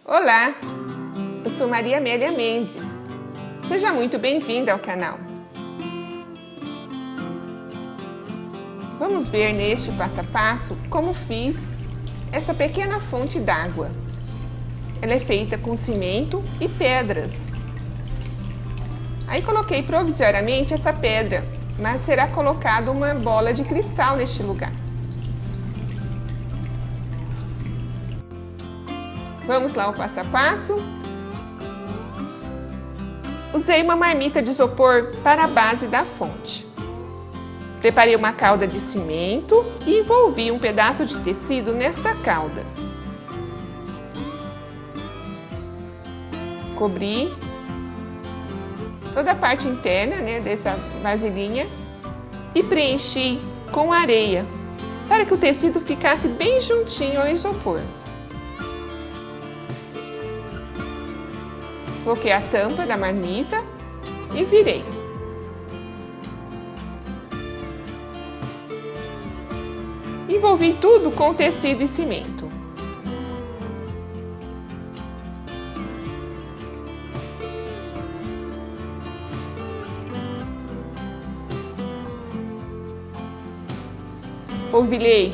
Olá, eu sou Maria Amélia Mendes. Seja muito bem-vinda ao canal. Vamos ver neste passo a passo como fiz esta pequena fonte d'água. Ela é feita com cimento e pedras. Aí coloquei provisoriamente essa pedra, mas será colocada uma bola de cristal neste lugar. Vamos lá ao passo a passo. Usei uma marmita de isopor para a base da fonte. Preparei uma calda de cimento e envolvi um pedaço de tecido nesta calda. Cobri toda a parte interna, dessa vasilhinha e preenchi com areia para que o tecido ficasse bem juntinho ao isopor. Coloquei a tampa da marmita e virei. Envolvi tudo com tecido e cimento. Polvilhei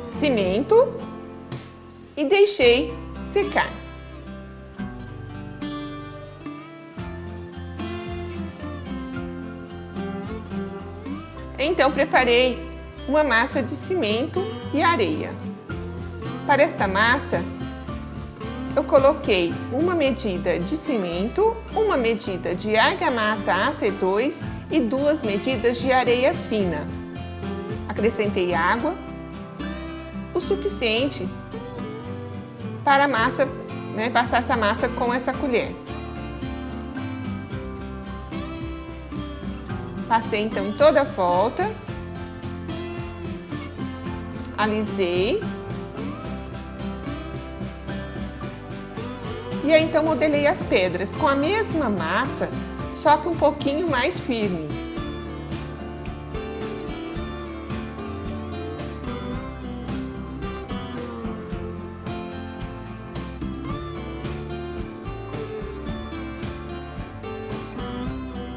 cimento e deixei secar. Então preparei uma massa de cimento e areia. Para esta massa, eu coloquei uma medida de cimento, uma medida de argamassa AC2 e 2 medidas de areia fina. Acrescentei água, o suficiente para a massa, passar essa massa com essa colher. Passei então toda a volta, alisei e aí então modelei as pedras com a mesma massa, só que um pouquinho mais firme.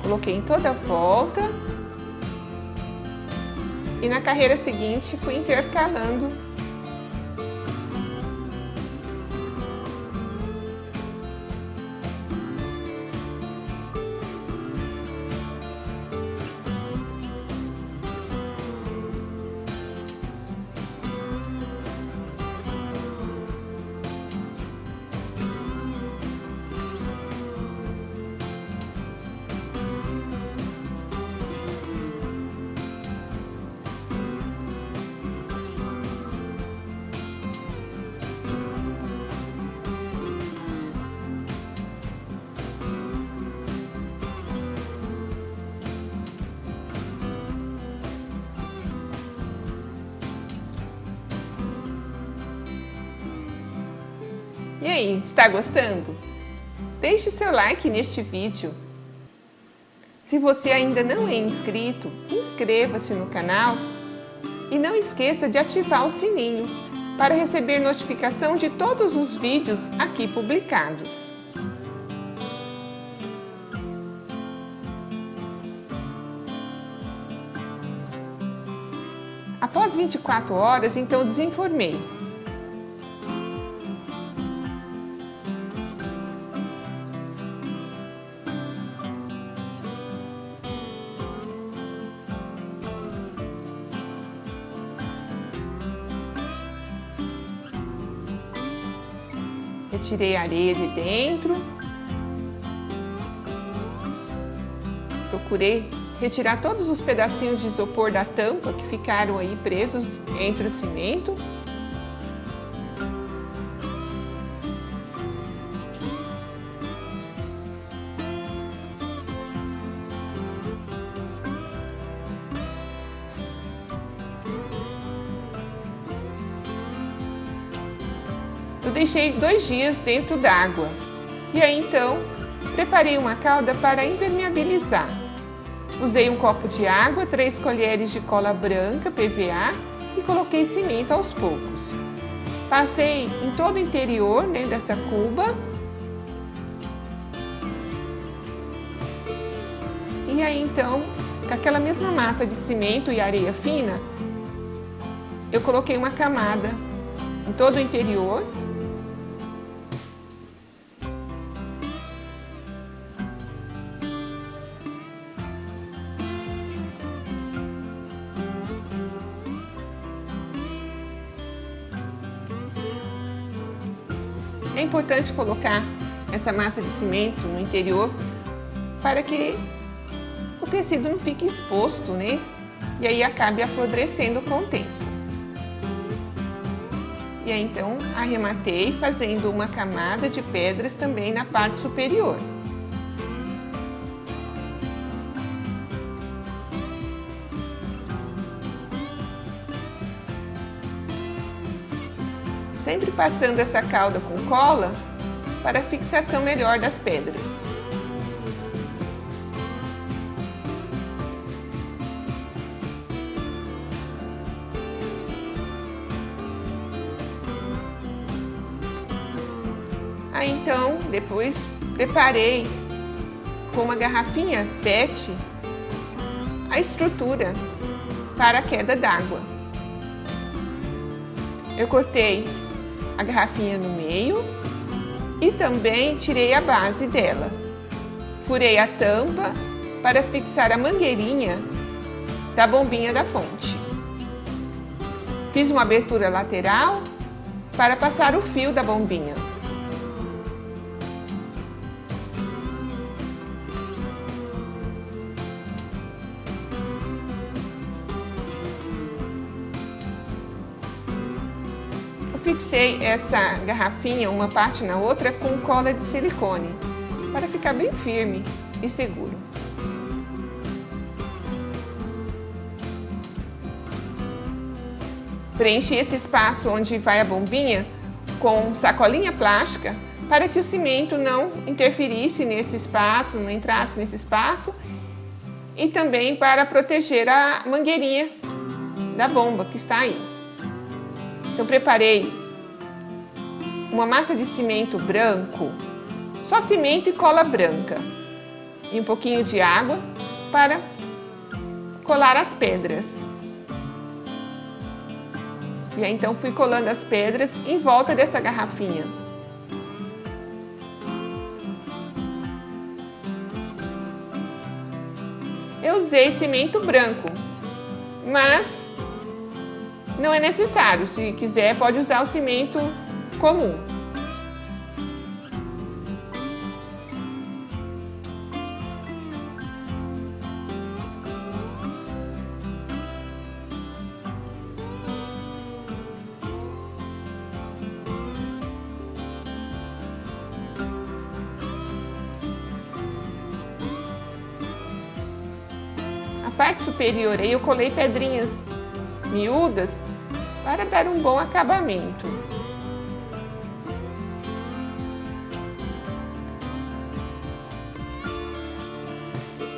Coloquei em toda a volta e na carreira seguinte fui intercalando . E aí, está gostando? Deixe o seu like neste vídeo. Se você ainda não é inscrito, inscreva-se no canal e não esqueça de ativar o sininho para receber notificação de todos os vídeos aqui publicados. Após 24 horas, então desenformei. Retirei a areia de dentro. Procurei retirar todos os pedacinhos de isopor da tampa que ficaram aí presos entre o cimento. Eu deixei 2 dias dentro d'água e aí então preparei uma calda para impermeabilizar. Usei um copo de água, 3 colheres de cola branca PVA e coloquei cimento aos poucos. Passei em todo o interior, né, dessa cuba. E aí então, com aquela mesma massa de cimento e areia fina, eu coloquei uma camada em todo o interior. É importante colocar essa massa de cimento no interior para que o tecido não fique exposto, né? E aí acabe apodrecendo com o tempo. E aí então arrematei fazendo uma camada de pedras também na parte superior. Sempre passando essa calda com cola para a fixação melhor das pedras. Aí então, depois preparei com uma garrafinha PET a estrutura para a queda d'água. Eu cortei a garrafinha no meio e também tirei a base dela. Furei a tampa para fixar a mangueirinha da bombinha da fonte. Fiz uma abertura lateral para passar o fio da bombinha. Fixei essa garrafinha, uma parte na outra, com cola de silicone, para ficar bem firme e seguro. Preenchi esse espaço onde vai a bombinha com sacolinha plástica, para que o cimento não interferisse nesse espaço, não entrasse nesse espaço, e também para proteger a mangueirinha da bomba que está aí. Então preparei uma massa de cimento branco, só cimento e cola branca, e um pouquinho de água para colar as pedras. E aí então fui colando as pedras em volta dessa garrafinha. Eu usei cimento branco, mas não é necessário. Se quiser, pode usar o cimento comum. A parte superior aí eu colei pedrinhas miúdas para dar um bom acabamento.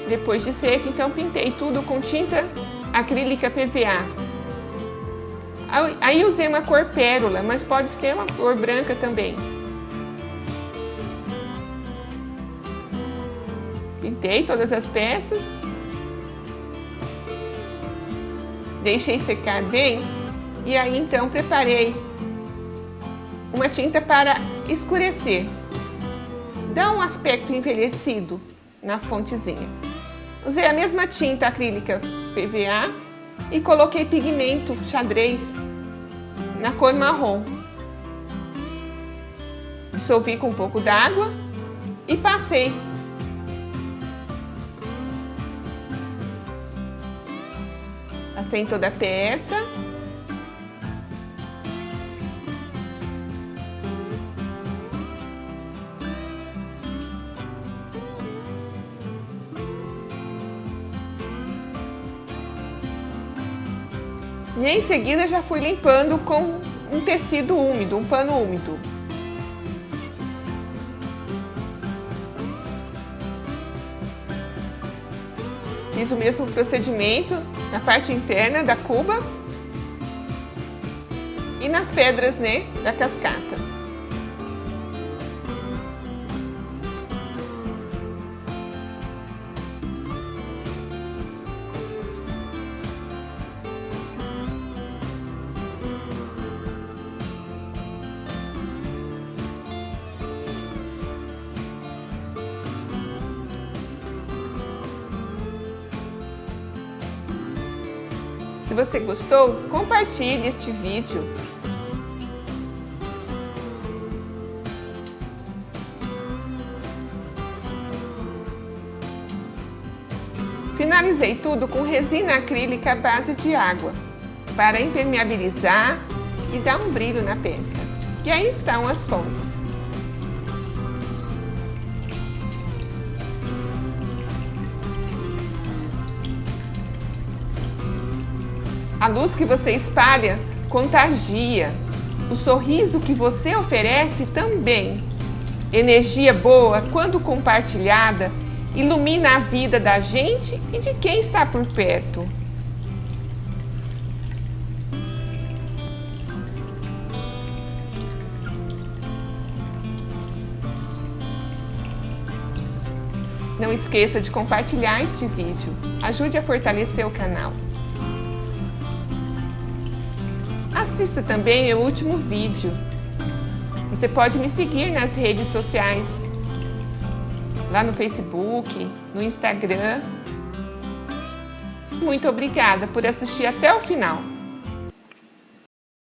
Depois de seco, então pintei tudo com tinta acrílica PVA. Aí usei uma cor pérola, mas pode ser uma cor branca também. Pintei todas as peças. Deixei secar bem e aí então preparei uma tinta para escurecer. Dá um aspecto envelhecido na fontezinha. Usei a mesma tinta acrílica PVA e coloquei pigmento xadrez na cor marrom. Dissolvi com um pouco d'água e passei. Passei em toda a peça. E em seguida já fui limpando com um tecido úmido, um pano úmido. Fiz o mesmo procedimento na parte interna da cuba e nas pedras, né, da cascata. Se você gostou, compartilhe este vídeo. Finalizei tudo com resina acrílica à base de água, para impermeabilizar e dar um brilho na peça. E aí estão as fontes. A luz que você espalha contagia. O sorriso que você oferece também. Energia boa, quando compartilhada, ilumina a vida da gente e de quem está por perto. Não esqueça de compartilhar este vídeo. Ajude a fortalecer o canal. Assista também meu último vídeo. Você pode me seguir nas redes sociais, lá no Facebook, no Instagram. Muito obrigada por assistir até o final.